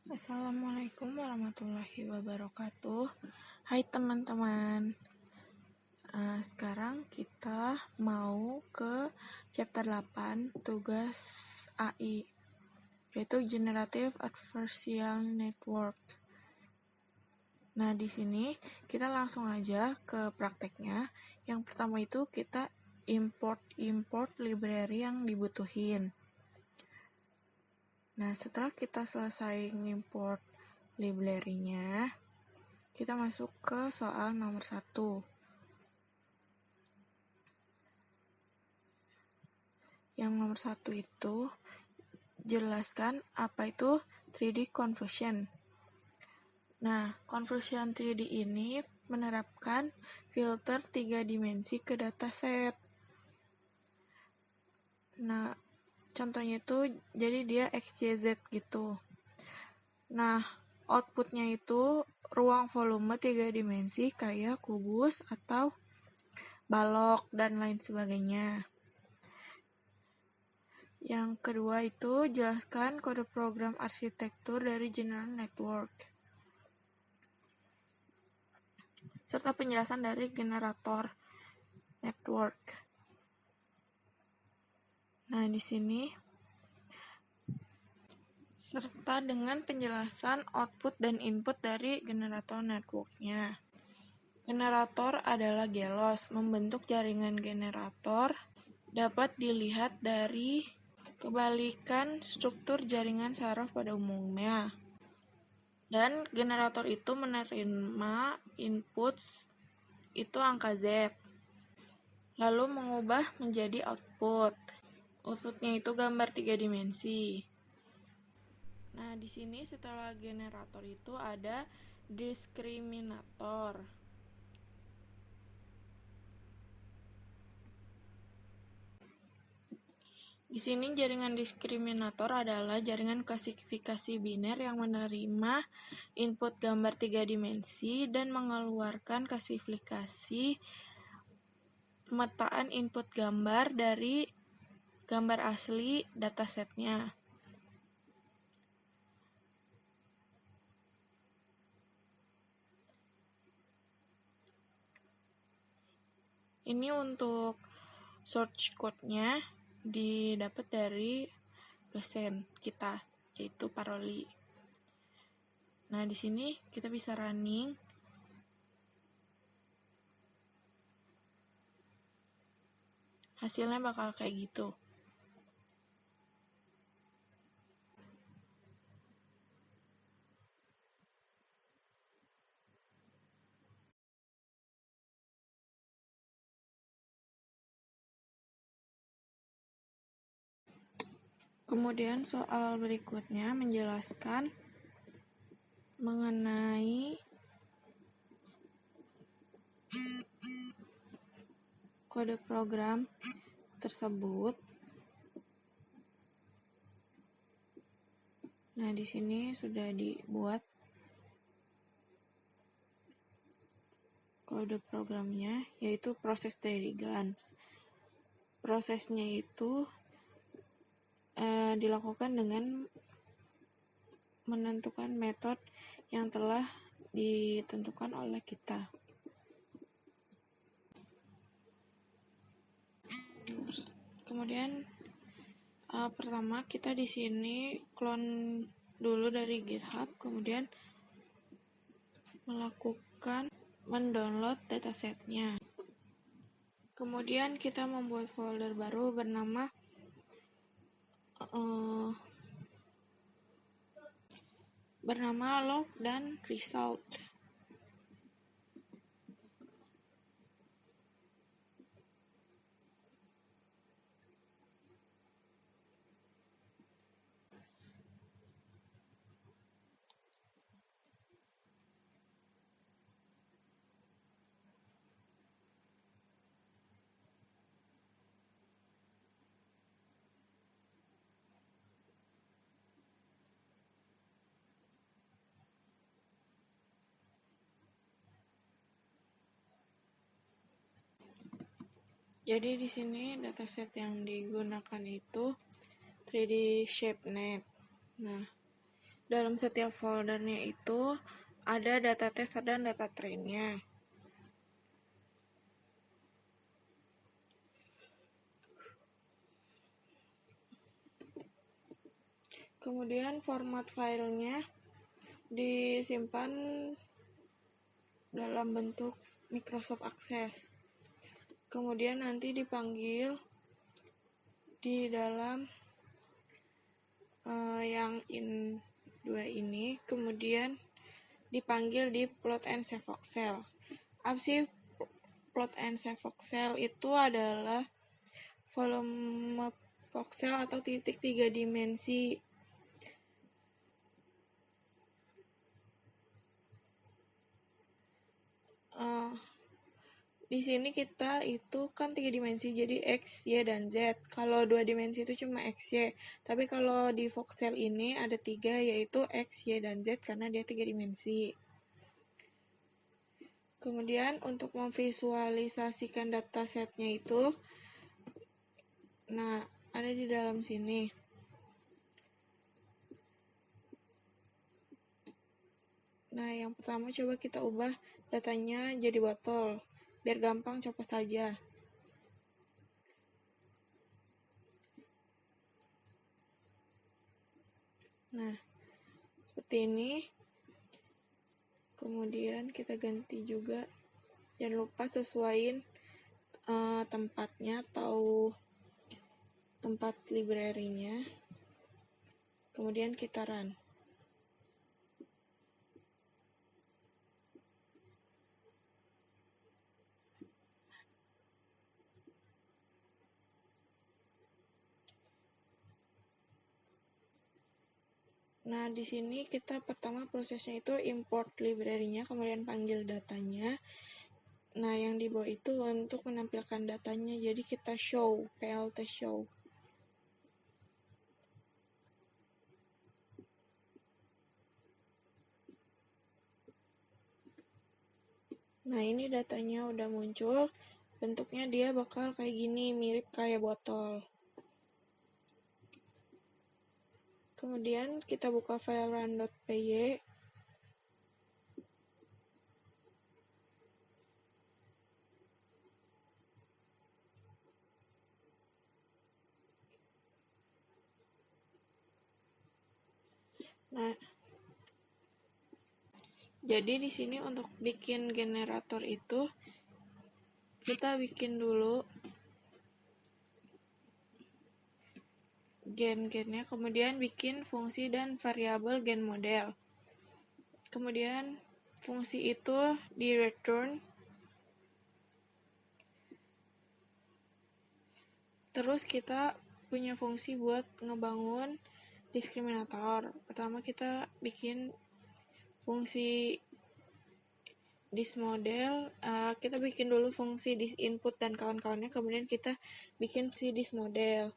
Assalamualaikum warahmatullahi wabarakatuh. Hai teman-teman. Sekarang kita mau ke chapter 8 tugas AI, yaitu Generative Adversarial Network. Nah, di sini kita langsung aja ke prakteknya. Yang pertama itu kita import library yang dibutuhin. Nah, setelah kita selesai import library-nya, kita masuk ke soal nomor 1. Yang nomor 1 itu jelaskan apa itu 3D conversion. Nah, conversion 3D ini menerapkan filter 3 dimensi ke dataset. Nah, contohnya itu jadi dia XYZ gitu. Nah, outputnya itu ruang volume 3 dimensi kayak kubus atau balok dan lain sebagainya. Yang kedua itu jelaskan kode program arsitektur dari general network, serta penjelasan dari generator network. Nah, di sini serta dengan penjelasan output dan input dari generator networknya. Generator adalah gelos, membentuk jaringan generator dapat dilihat dari kebalikan struktur jaringan saraf pada umumnya. Dan generator itu menerima input itu angka Z, lalu mengubah menjadi output. Outputnya itu gambar 3 dimensi. Nah, di sini setelah generator itu ada diskriminator. Di sini jaringan diskriminator adalah jaringan klasifikasi biner yang menerima input gambar 3 dimensi dan mengeluarkan klasifikasi pemetaan input gambar dari gambar asli datasetnya. Ini untuk source code-nya didapat dari dosen kita, yaitu Paroli. Nah, di sini kita bisa running. Hasilnya bakal kayak gitu. Kemudian soal berikutnya menjelaskan mengenai kode program tersebut. Nah, di sini sudah dibuat kode programnya, yaitu proses dari GANs. Prosesnya itu dilakukan dengan menentukan metode yang telah ditentukan oleh kita. Kemudian pertama kita di sini clone dulu dari GitHub, kemudian melakukan mendownload datasetnya. Kemudian kita membuat folder baru bernama log dan result. Jadi di sini dataset yang digunakan itu 3D ShapeNet. Nah, dalam setiap foldernya itu ada data tester dan data trainnya. Kemudian format filenya disimpan dalam bentuk Microsoft Access. Kemudian nanti dipanggil di dalam yang in2 ini, kemudian dipanggil di plot and save voxel. Apa sih plot and save voxel? Itu adalah volume voxel atau titik 3 dimensi. Di sini kita itu kan 3 dimensi, jadi X, Y, dan Z. Kalau 2 dimensi itu cuma X, Y. Tapi kalau di voxel ini ada 3, yaitu X, Y, dan Z karena dia 3 dimensi. Kemudian untuk memvisualisasikan datasetnya itu, nah ada di dalam sini. Nah, yang pertama coba kita ubah datanya jadi botol, biar gampang copot saja. Nah, seperti ini. Kemudian kita ganti juga, jangan lupa sesuaiin tempatnya atau tempat library-nya. Kemudian kita run. Nah, di sini kita pertama prosesnya itu import library-nya, kemudian panggil datanya. Nah, yang di bawah itu untuk menampilkan datanya, jadi kita show, plt show. Nah, ini datanya udah muncul, bentuknya dia bakal kayak gini, mirip kayak botol. Kemudian kita buka file run.py. Nah, jadi di sini untuk bikin generator itu kita bikin dulu gen-gennya, kemudian bikin fungsi dan variabel gen model. Kemudian fungsi itu di return. Terus kita punya fungsi buat ngebangun diskriminator. Pertama kita bikin fungsi dismodel, kita bikin dulu fungsi disinput dan kawan-kawannya, kemudian kita bikin fungsi dismodel.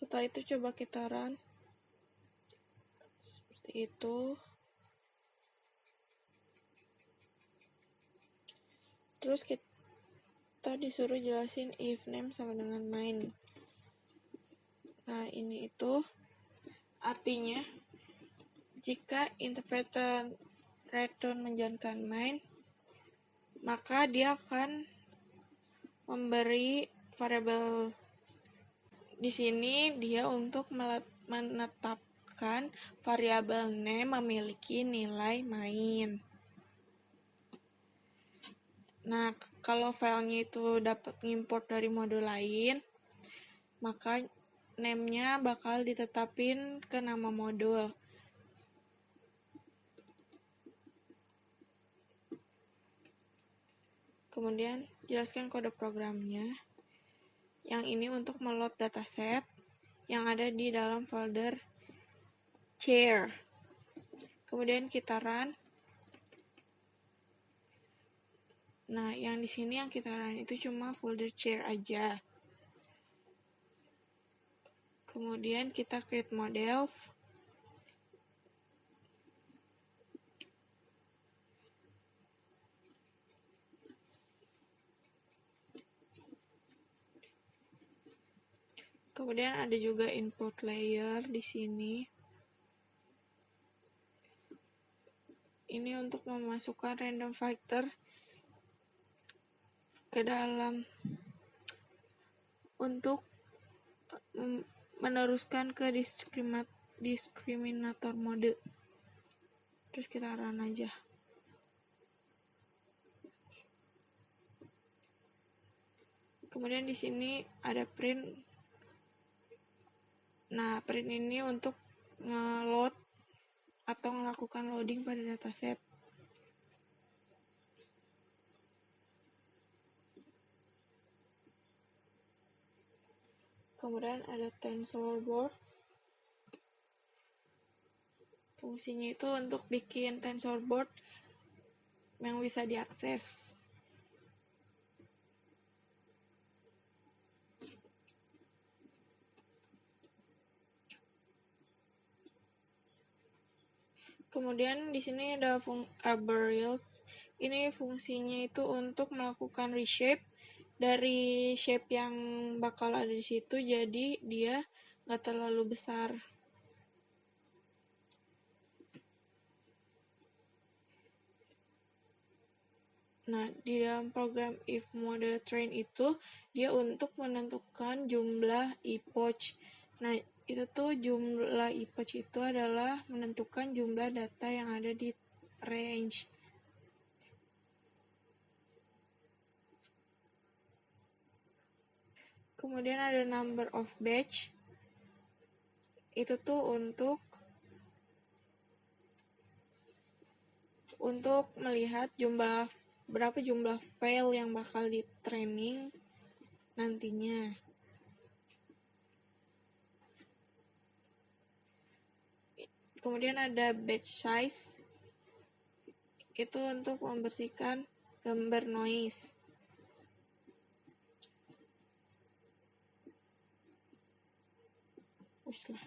Setelah itu coba kita run. Seperti itu. Terus kita disuruh jelasin if name sama dengan main. Nah, ini itu artinya jika interpreter return menjalankan main, maka dia akan memberi variabel di sini dia untuk menetapkan variabel name memiliki nilai main. Nah, kalau filenya itu dapat ngimport dari modul lain, maka name-nya bakal ditetapin ke nama modul. Kemudian jelaskan kode programnya. Yang ini untuk meload dataset yang ada di dalam folder chair. Kemudian kita run. Nah, yang di sini yang kita run itu cuma folder chair aja. Kemudian kita create models. Kemudian ada juga input layer di sini. Ini untuk memasukkan random factor ke dalam untuk meneruskan ke discriminator mode. Terus kita run aja. Kemudian di sini ada print. Nah, print ini untuk nge-load atau melakukan loading pada dataset. Kemudian ada TensorBoard. Fungsinya itu untuk bikin TensorBoard yang bisa diakses. Kemudian di sini ada Arboreals. Ini fungsinya itu untuk melakukan reshape dari shape yang bakal ada di situ, jadi dia nggak terlalu besar. Nah, di dalam program if mode train itu dia untuk menentukan jumlah epoch. Nah, itu tuh jumlah epoch itu adalah menentukan jumlah data yang ada di range. Kemudian ada number of batch. Itu tuh untuk melihat berapa jumlah file yang bakal di training nantinya. Kemudian ada batch size. Itu untuk membersihkan gambar noise. Wis lah.